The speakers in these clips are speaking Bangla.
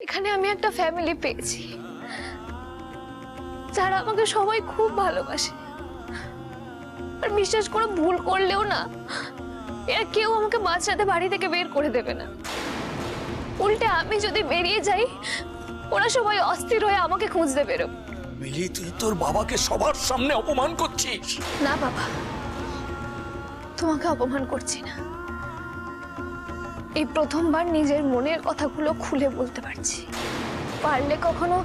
এখানে আমি একটা ফ্যামিলি পেয়েছি যারা আমাকে সবাই খুব ভালোবাসে। আর বিশ্বাস করে ভুল করলেও না এরা কেউ আমাকে বাঁচাতে বাড়ি থেকে বের করে দেবে না। উল্টে আমি যদি বেরিয়ে যাই ওরা সবাই অস্থির হয়ে আমাকে খুঁজতে বেরোবে। মিলি, তুই তোর বাবাকে সবার সামনে অপমান করছিস। না বাবা, তোমাকে অপমান করছি না। এই প্রথমবার নিজের মনের কথাগুলো খুলে বলতে পারছি। পারলে কখনো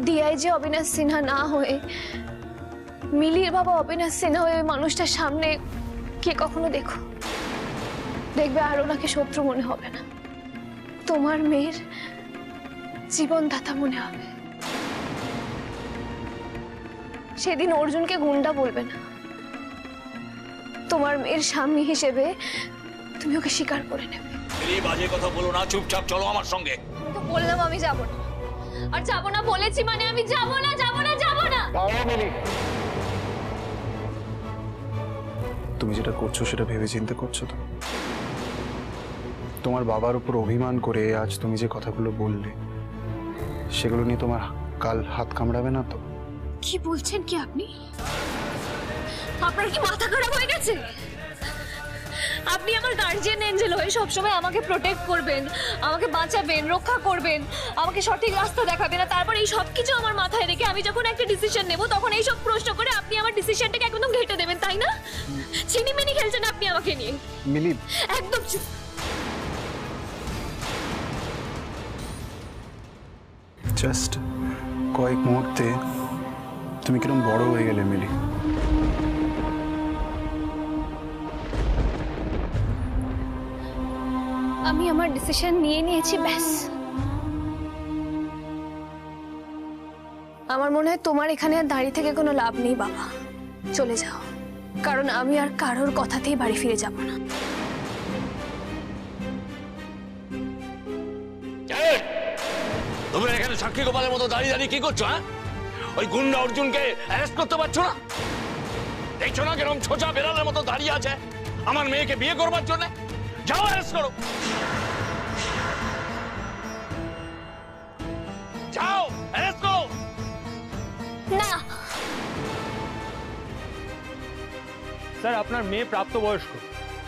ডিআইজি অবিনাশ সিনহা না হয়ে মিলির বাবা অবিনাশ সিনহা হয়ে ওই মানুষটার সামনে কে কখনো দেখো, দেখবে আর ওনাকে শত্রু মনে হবে না, তোমার মেয়ের জীবনদাতা মনে হবে। সেদিন অর্জুনকে গুন্ডা বলবে না, তোমার মেয়ের স্বামী হিসেবে তুমি ওকে স্বীকার করে নেবে। মিলি, বাজে কথা বলো না, চুপচাপ চলো আমার সঙ্গে। তো বললাম আমি যাব না, আর যাব না বলেছি মানে আমি যাব না, যাব না, যাব না। তুমি যেটা করছো সেটা ভেবে চিন্তে করছো তো? তোমার বাবার উপর অভিমান করে আজ তুমি যে কথাগুলো বললে সেগুলো নিয়ে তোমার কাল হাত কামড়াবে না তো? কি বলছেন কি আপনি? আপনার কি মাথা খারাপ হয়ে গেছে? আপনি আমার গার্জিয়ান এঞ্জেল হয়ে সবসময় আমাকে প্রোটেক্ট করবেন, আমাকে বাঁচাবেন, রক্ষা করবেন, আমাকে সঠিক রাস্তা দেখাবেন, আর তারপর এই সব কিছু আমার মাথায় রেখে আমি যখন একটা ডিসিশন নেব তখন এই সব প্রশ্ন করে আপনি আমার ডিসিশনটাকে একদম ঘেঁটে দেবেন, তাই না? চিনিমিনি খেলছেন আপনি আমাকে নিয়ে। মিলি, একদম চুপ। জাস্ট কয়েক মুহূর্তে তুমি কিরকম বড় হয়ে গেলে মিলি। আমি আমার ডিসিশন নিয়ে নিয়েছি, ব্যাস। আমার মনে হয় তোমার এখানে আর দাঁড়িয়ে থেকে কোনো লাভ নেই বাবা, চলে যাও, কারণ আমি আর কারোর কথাতেই বাড়ি ফিরে যাব না। তোমরা এখানে সাক্ষী গোপালের মতো দাঁড়িয়ে দাঁড়িয়ে কি করছো? হ্যাঁ, ওই গুন্ডা অর্জুনকে অ্যারেস্ট করতে পারছো না? দেখছো না কিরকম ছোচা বেড়ালের মতো দাঁড়িয়ে আছে আমার মেয়েকে বিয়ে করবার জন্য? যাও অ্যারেস্ট করো, যাও অ্যারেস্ট করো। না, স্যার, আপনার মেয়ে প্রাপ্তবয়স্ক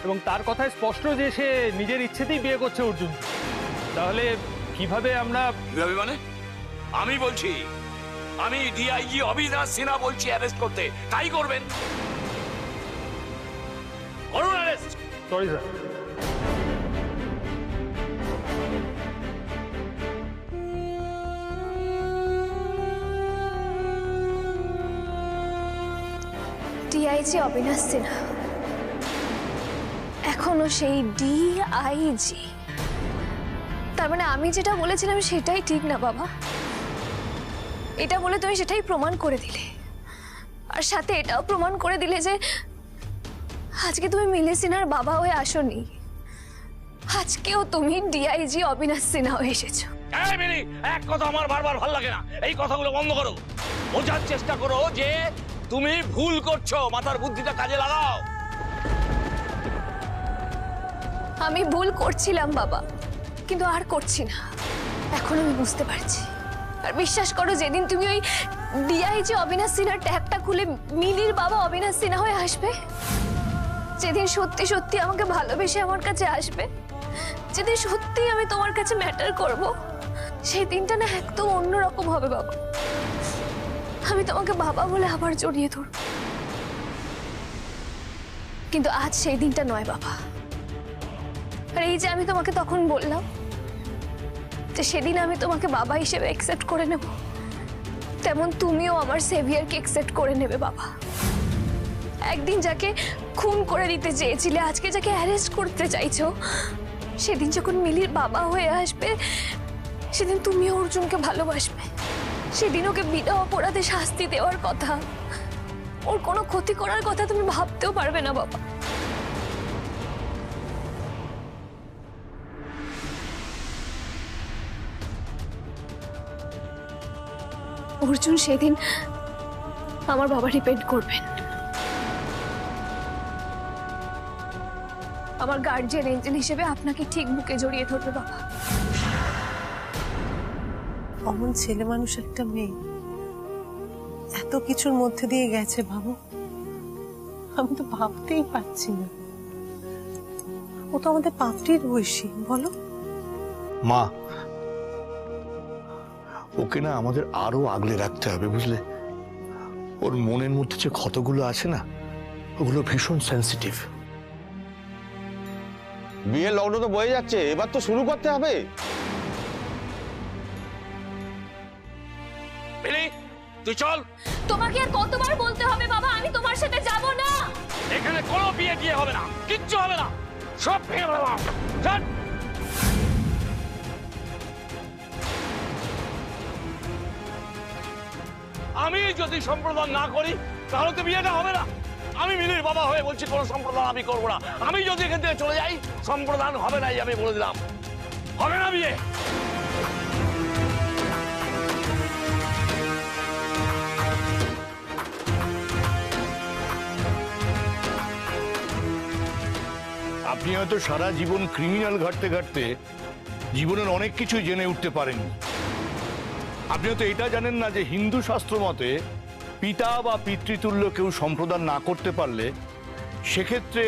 এবং তার কথায় স্পষ্ট যে সে নিজের ইচ্ছেতেই বিয়ে করছে অর্জুন। তাহলে কিভাবে আমরা? কিভাবে মানে? আমি বলছি, আমি ডিআইজি অবিনাশ সিনহা বলছি অ্যারেস্ট করতে, তাই করবেন। করুন arrest. Sorry sir. DIG Abinash Sinha এখনো সেই ডিআইজি। তার মানে আমি যেটা বলেছিলাম সেটাই ঠিক না বাবা? এটা বলে তুমি সেটাই প্রমাণ করে দিলে, আর সাথে এটাও প্রমাণ করে দিলে যে আজকে তুমি মিলি সিনহার বাবা হয়ে আসোনি, আজকেও তুমি ডিআইজি অবিনাশ সিনহা হয়ে এসেছো। এই মিলি, এক কথা আমার বারবার ভালো লাগে না, এই কথাগুলো বন্ধ করো। বোঝার চেষ্টা করো যে তুমি ভুল করছো, মাথার বুদ্ধিটা কাজে লাগাও। আমি ভুল করছিলাম বাবা, কিন্তু আর করছি না, এখন আমি বুঝতে পারছি। আর বিশ্বাস করো, যেদিন তুমি ওই ডিআইজি অবিনাশ সিনহার ট্যাগটা খুলে মিলির বাবা অবিনাশ সিনহা হয়ে আসবে, যেদিন সত্যি সত্যি আমাকে ভালোবেসে আমার কাছে আসবে, যেদিন সত্যি আমি তোমার কাছে ম্যাটার করব, সেই দিনটা না একদম অন্যরকম হবে বাবা। আমি তোমাকে বাবা বলে আবার জড়িয়ে ধরব, কিন্তু আজ সেই দিনটা নয় বাবা। আর এই যে আমি তোমাকে তখন বললাম যে সেদিন আমি তোমাকে বাবা হিসেবে অ্যাকসেপ্ট করে নেব, তেমন তুমিও আমার সেভিয়ারকে অ্যাকসেপ্ট করে নেবে বাবা। একদিন যাকে খুন করে দিতে চেয়েছিলে, আজকে যাকে অ্যারেস্ট করতে চাইছো, সেদিন যখন মিলির বাবা হয়ে আসবে, সেদিন তুমিও অর্জুনকে ভালোবাসবে। সেদিন ওকে বিনা অপরাধে শাস্তি দেওয়ার কথা, ওর কোনো ক্ষতি করার কথা তুমি ভাবতেও পারবে না বাবা। অর্জুন সেদিন আমার বাবা ডিপেন্ড করবেন, আমার গার্জিয়ান এঞ্জেল হিসেবে আপনাকে ঠিক বুকে জড়িয়ে ধরবে বাবা। অমন ছেলে মানুষ একটা মেয়ে এত কিছুর মধ্যে দিয়ে গেছে ভাবো, আমি তো ভাবতেই পারছি না। ও তো আমাদের পাপটির বয়সী, বলো। মা, ওকে না আমাদের আরো আগলে রাখতে হবে, বুঝলে? ওর মনের মধ্যে যে ক্ষতগুলো আছে না, ওগুলো ভীষণ সেন্সিটিভ। বিয়ের লগ্ন তো বয়ে যাচ্ছে, এবার তো শুরু করতে হবে। মিলি, তুই চল। তোমাকে আর কতবার বলতে হবে বাবা, আমি তোমার সাথে যাব না। এখানে কোনো বিয়ে টিয়ে হবে না, কিচ্ছু হবে না, সব ভেঙে ফেললাম। চল। আমি যদি সম্প্রদান না করি তাহলে তো বিয়েটা হবে না। আমি মিলির বাবা হয়ে বলছি কোনো সম্প্রদান আমি করবো না। আমি যদি এখান থেকে চলে যাই সম্প্রদান হবে না, আমি বলে দিলাম, হবে না বিয়ে। আপনি হয়তো সারা জীবন ক্রিমিনাল ঘাটতে ঘাটতে জীবনের অনেক কিছু জেনে উঠতে পারেন। আপনি হয়তো এটা জানেন না যে হিন্দু শাস্ত্র মতে পিতা বা পিতৃতুল্য কেউ সম্প্রদান না করতে পারলে সেক্ষেত্রে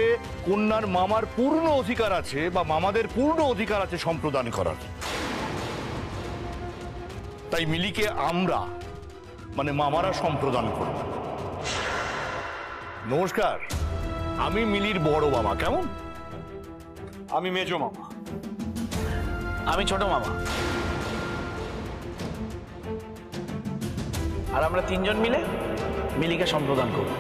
কন্যার মামার পূর্ণ অধিকার আছে বা মামাদের পূর্ণ অধিকার আছে সম্প্রদান করার। তাই মিলিকে আমরা মানে মামারা সম্প্রদান করব। নমস্কার, আমি মিলির বড় মামা। কেমন? আমি মেজো মামা। আমি ছোট মামা। আর আমরা তিনজন মিলে মিলিকে সম্প্রদান করব।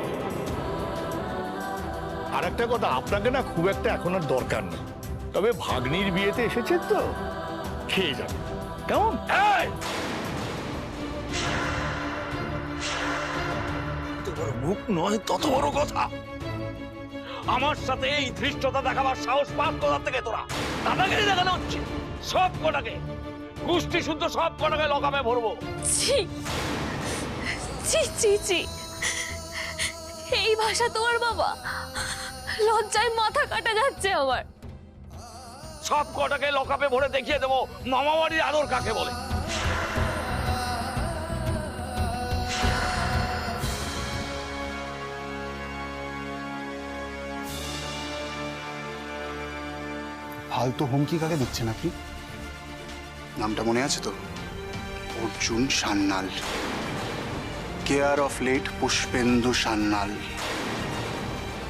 আর একটা কথা, আপনাকে না খুব একটা এখন আর দরকার নেই, তবে ভাগ্নির বিয়েতে এসেছেন তো খেয়ে যাবেন। কেমন? এই! এত বড় মুখ নয়, তত বড় কথা। আমার সাথে এই ধৃষ্টতা দেখাবার সাহস পাস কোথা থেকে তোরা? দাদাগিরি দেখানো হচ্ছে। সব কটাকে গোষ্ঠী শুদ্ধ সব কটাকে লকামে ভরবো। ছি ছি ছি ছি, এই ভাষা তোমার বাবা? লজ্জায় মাথা কাটা যাচ্ছে আমার। সব কটাকে লকাপে ভরে দেখিয়ে দেবো মামা বাড়ির আদর কাকে বলে। ফালতু হুমকি কাকে দিচ্ছেন আপনি? নামটা মনে আছে তো? Arjun Sanyal, care of late Pushpendu Sanyal.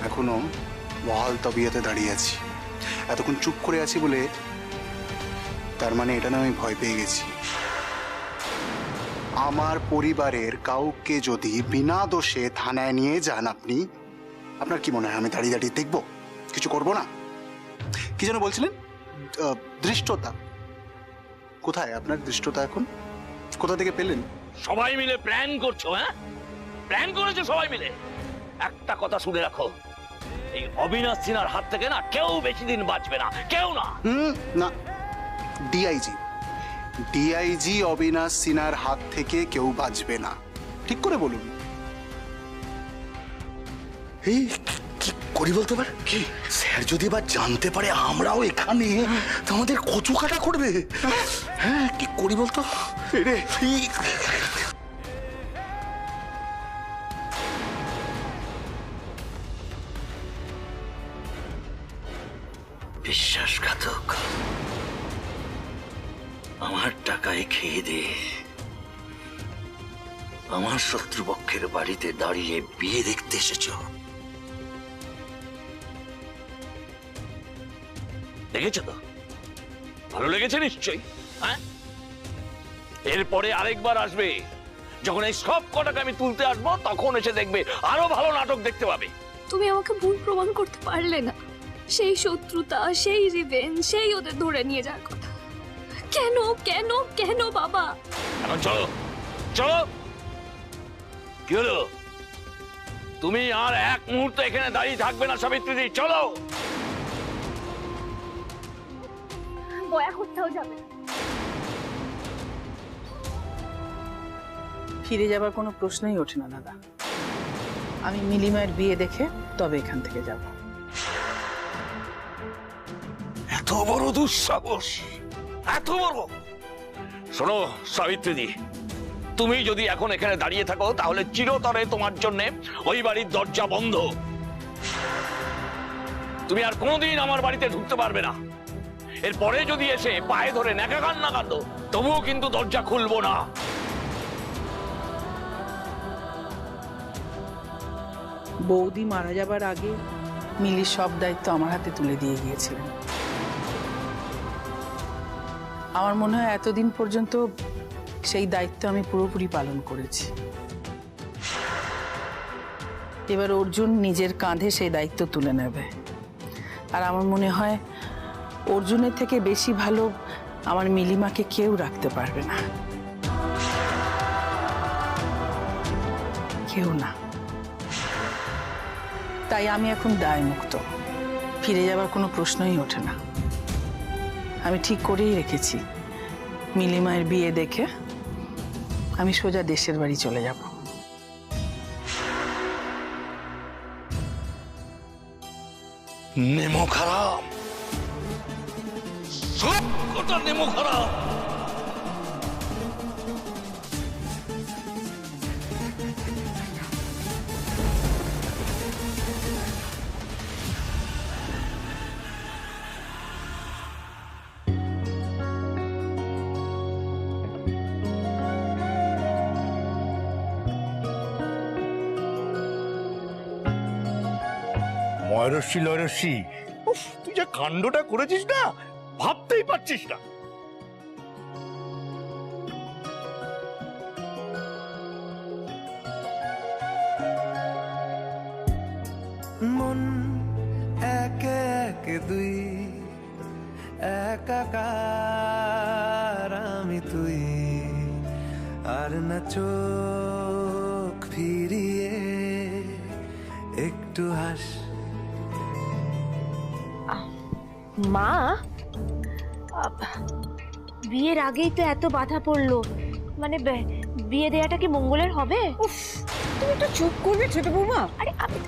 এখনো বহাল তবিয়তে দাঁড়িয়ে আছি। এতক্ষণ চুপ করে আছি বলে তার মানে এটা না আমি ভয় পেয়ে গেছি। আমার পরিবারের কাউকে যদি বিনা দোষে থানায় নিয়ে যান আপনি, আপনার কি মনে হয় আমি দাঁড়িয়ে দাঁড়িয়ে দেখবো? কিছু করবো না? কি যেন বলছিলেন? দৃষ্টতা কোথায়? আপনার দৃষ্টতা এখন কোথা থেকে পেলেন? সবাই মিলে প্ল্যান করছো? হ্যাঁ, প্ল্যান করেছো সবাই মিলে। একটা কথা শুনে রাখো, এই অবিনাশ সিনহার হাত থেকে না কেউ বেশি দিন বাঁচবে না, কেউ না। না, ডিআইজি অবিনাশ সিনহার হাত থেকে কেউ বাঁচবে না। ঠিক করে বলুন। এই কি করি বলতে পারে? কি স্যার যদি বা জানতে পারে আমরাও এখানে, তো আমাদের কচু কাটা করবে। হ্যাঁ, কি করি বলতো? বিশ্বাসঘাতক, আমার টাকায় খেয়ে দে আমার শত্রুপক্ষের বাড়িতে দাঁড়িয়ে বিয়ে দেখতে এসেছ। দেখেছো তো? ভালো লেগেছে নিশ্চয়ই। হ্যাঁ, এরপরে আরেকবার আসবে, যখন এই সব কটাকে আমি তুলতে আসবো তখন এসে দেখবে আরো ভালো নাটক দেখতে পাবে। তুমি আমাকে ভুল প্রমাণ করতে পারলে না। সেই শত্রুতা, সেই রিভেঞ্জ, সেই ওদের ধরে নিয়ে যাওয়ার কথা। কেন কেন কেন বাবা? এখন চলো চলো। কি হলো? তুমি আর এক মুহূর্ত এখানে দাঁড়িয়ে থাকবে না সাবিত্রী, চলো। বয়া করতেও যাবে না। ফিরে যাবার কোনো প্রশ্নই ওঠে না দাদা। আমি মিলিমায়ের বিয়ে দেখে তবে এখান থেকে যাব। এত বড় দুঃসাহস, এত বড়! শোনো সাবিত্রীদি, তুমি যদি এখন এখানে দাঁড়িয়ে থাকো তাহলে চিরতরে তোমার জন্য ওই বাড়ির দরজা বন্ধ। তুমি আর কোনোদিন আমার বাড়িতে ঢুকতে পারবে না। এরপরে যদি এসে পায়ে ধরে নেকা কান্না কাঁদো তবুও কিন্তু দরজা খুলবো না। বৌদি মারা যাবার আগে মিলির সব দায়িত্ব আমার হাতে তুলে দিয়ে গিয়েছিলেন। আমার মনে হয় এতদিন পর্যন্ত সেই দায়িত্ব আমি পুরোপুরি পালন করেছি। এবার অর্জুন নিজের কাঁধে সেই দায়িত্ব তুলে নেবে। আর আমার মনে হয় অর্জুনের থেকে বেশি ভালো আমার মিলিমাকে কেউ রাখতে পারবে না, কেউ না। তাই আমি এখন দায়মুক্ত, ফিরে যাবার কোনো প্রশ্নই ওঠে না। আমি ঠিক করেই রেখেছি, মিলিমায়ের বিয়ে দেখে আমি সোজা দেশের বাড়ি চলে যাব। নেমো খারাপ, সব কটা নেমো খারাপ। ময়রশ্রী লয়রশ্রী, উফ, তুই যা কাণ্ডটা করেছিস না, ভাবতেই পারছিস না। মন একে একে দুই, একাকার আমি তুই, আর না চোখ ফিরিয়ে একটু হাস। মা, বিয়ের আগেই তো এত বাধা পড়লো, মানে বিয়ে দেয়াটা কি মঙ্গলের হবে? তুমি তো চুপ করবে ছোট বৌমা। আরে আমি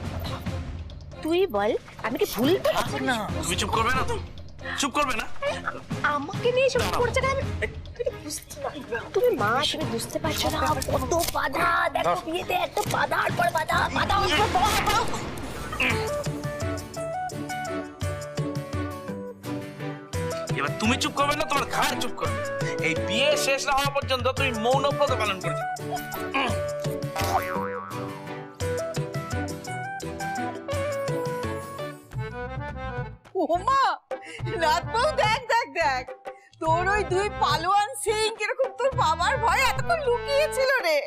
তুই বল, আমি কি ভুল বলছি? না, তুমি চুপ করবে না? চুপ করবে না? আমাকে নিয়ে সব করছে না। তুমি মা, তুমি বুঝতে পারছো না কত বাধা। দেখো বিয়েতে এত বাধার পর বাধা, বাধা এবার তুমি চুপ করবে না, তোমার ঘাড় চুপ করবে। এই বিয়ে শেষ না হওয়া পর্যন্ত তুমি মৌন ব্রত পালন করবে। ওমা, রাত বউ, দেখ দেখ দেখ, তোর ওই দুই পালোয়ান সিং কিরকম তোর বাবার ভয় এতক্ষণ লুকিয়েছিল রে।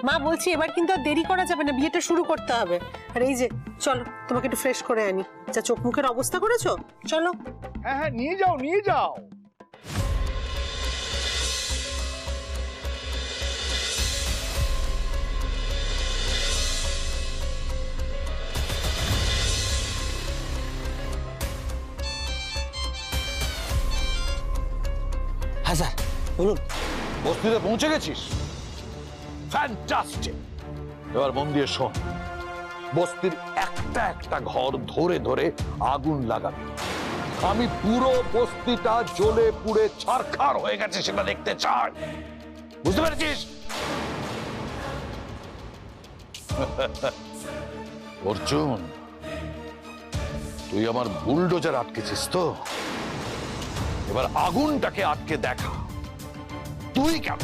মা বলছি এবার কিন্তু আর দেরি করা যাবে না, বিয়েটা শুরু করতে হবে। আর এই যে চলো, তোমাকে একটু ফ্রেশ করে আনি। যা চোখ মুখের অবস্থা করেছো, চলো। হ্যাঁ হ্যাঁ, নিয়ে যাও নিয়ে যাও। হ্যাঁ স্যার বলুন। বস্তিতে পৌঁছে গেছিস? ফ্যান্টাস্টিক। এবার মন দিয়ে শোন, বস্তির একটা একটা ঘর ধরে ধরে আগুন লাগাবি। আমি পুরো বস্তিটা জ্বলে পুড়ে ছারখার হয়ে গেছে সেটা দেখতে চাই, বুঝতে পেরেছিস? অর্জুন, তুই আমার বুলডোজার আটকেছিস তো, এবার আগুনটাকে আটকে দেখা। তুই কেন?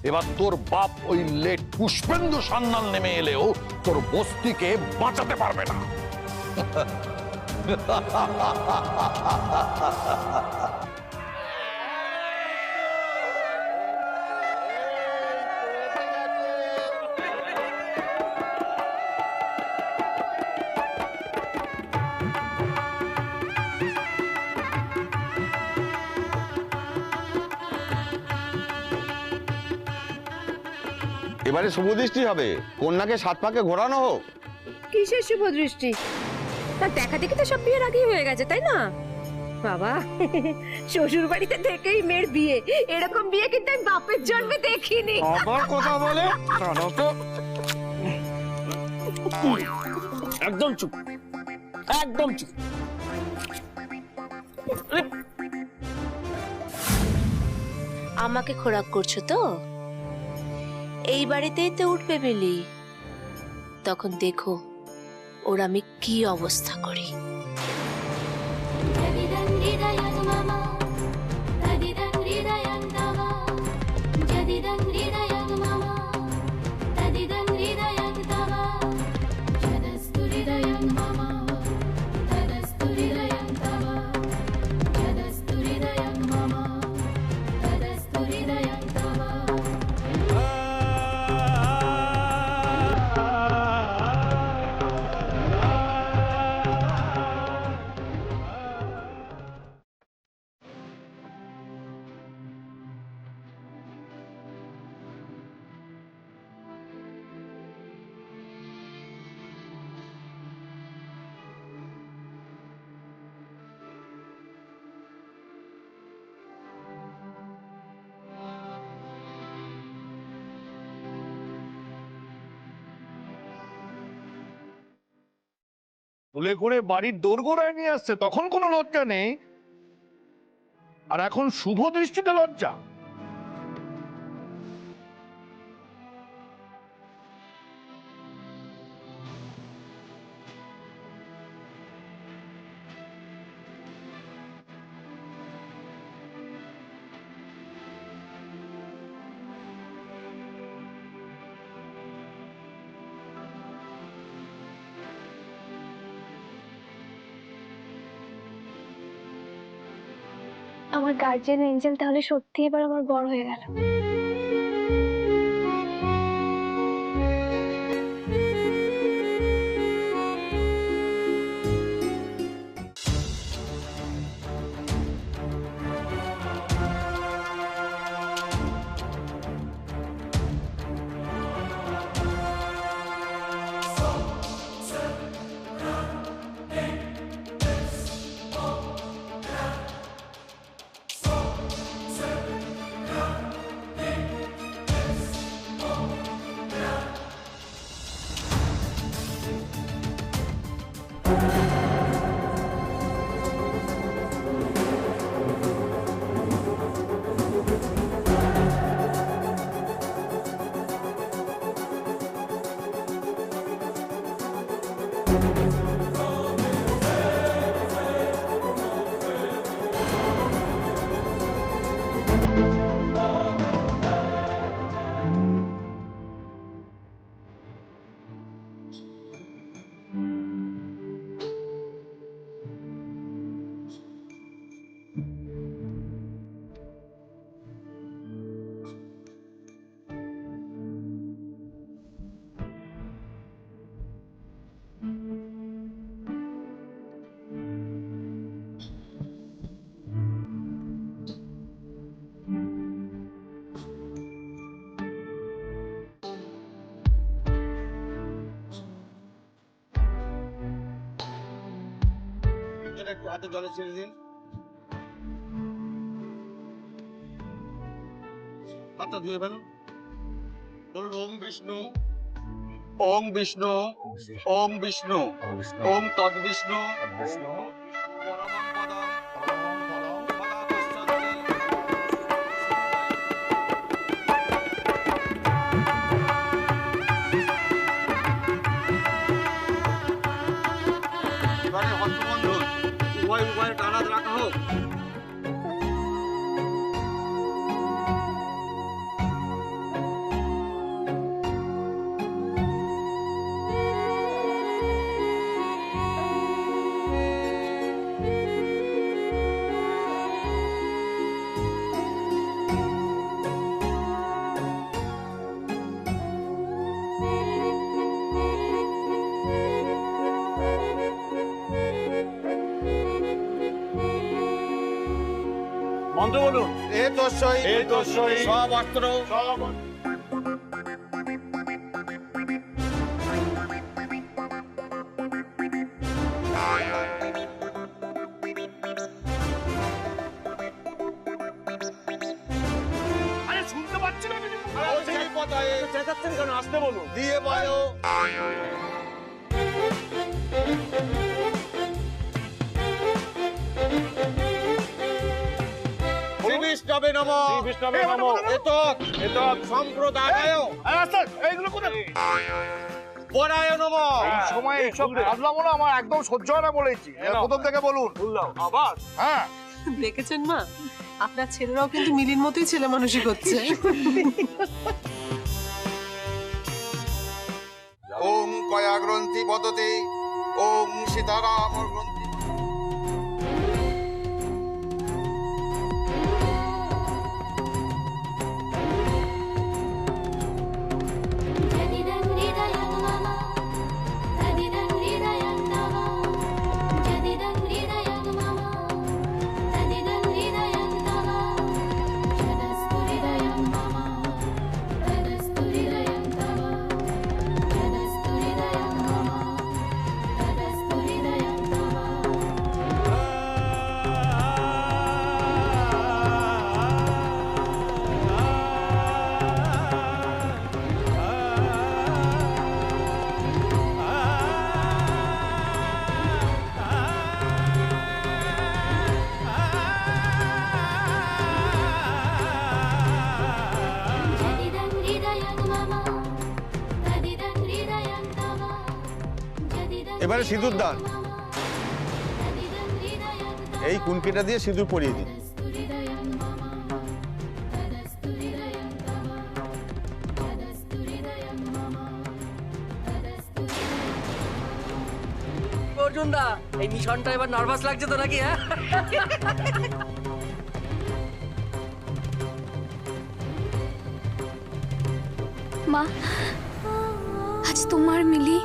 এবার তোর বাপ ওই লেট পুষ্পেন্দু সান্যাল নেমে এলেও তোর বস্তিকে বাঁচাতে পারবে না। এবারে শুভ দৃষ্টি হবে, কন্যাকে 7 পাকে ঘোরানো হোক। কিসের শুভ দৃষ্টি? তার দেখা দেখি তো সব বিয়ের আগেই হয়ে গেছে, তাই না? বাবা, শ্বশুর বাড়িতে থেকেই মেয়ের বিয়ে, এরকম বিয়ে কিন্তু আমি বাপের জন্মে দেখিনি। আবার কথা বলে, একদম চুপ, একদম চুপ। আমাকে খোরাক করছো তো? এই বাড়িতেই তো উঠবে বেলি, তখন দেখো ওর আমি কি অবস্থা করি। তুলে করে বাড়ির দোরগোড়ায় নিয়ে আসছে, তখন কোনো লজ্জা নেই, আর এখন শুভ দৃষ্টিতে লজ্জা। আমার গার্জিয়ান এঞ্জেল তাহলে সত্যি এবার আমার বড় হয়ে গেল। একটু হাতে জলে ছেড়ে দিন। হাতটা ধুয়ে ফেলুন। বলুন ওম বিষ্ণু, ওম বিষ্ণু, ওম বিষ্ণু, ওম তদ বিষ্ণু, পরমং পদম, পদা পশ্চান্তি। এবারে হস্তবন্ধন উভয় উভয়ের ডানাত রাখা হোক। মন্ত্র বলুন। এ তস্যই, এ তস্যই, সব অস্ত্র, সব আরে শুনতে পাচ্ছি না কিছু। সেই পতায়ে চেঁচাচ্ছেন কেন? আসতে বলুন। দিয়ে বায়ো। বিষ্ণবে নমঃ শ্রী বিষ্ণবে নমঃ। এতক এতক সম্প্রদায় এইগুলো করে পরায় নমঃ। এই সময় এইসব ভাবলাম না, আমার একদম সহ্য হয় না বলেছি। প্রথম থেকে বলুন। বললাম আবার হ্যাঁ, দেখেছেন মা, আপনার ছেলেরাও কিন্তু মিলির মতোই ছেলে মানুষই করছে। ওম কয়া গ্রন্থি পদতে ওম সীতারাম গ্রন্থি। এবারে সিঁদুর দান। এই কুনকিটা দিয়ে সিঁদুর পরিয়ে দিন। অর্জুন দা, এই মিশনটা এবার নার্ভাস লাগছে তো নাকি? হ্যাঁ, মা, আজ তোমার মিলি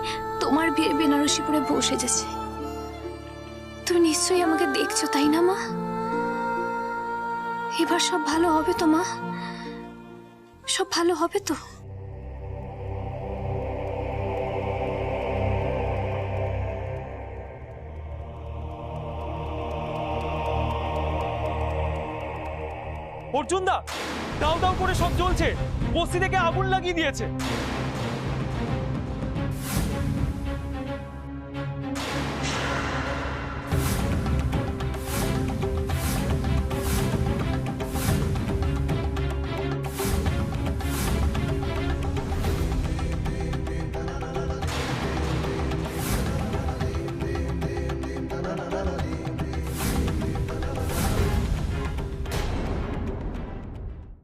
তোমার বিয়ে বেনারসি পরে বসে যাচ্ছে। তুমি নিশ্চয়ই আমাকে দেখছো, তাই না মা? এবার সব ভালো হবে তো মা? সব ভালো হবে তো? অর্জুন দা, দাও দাও করে সব জ্বলছে, বস্তি থেকে আগুন লাগিয়ে দিয়েছে।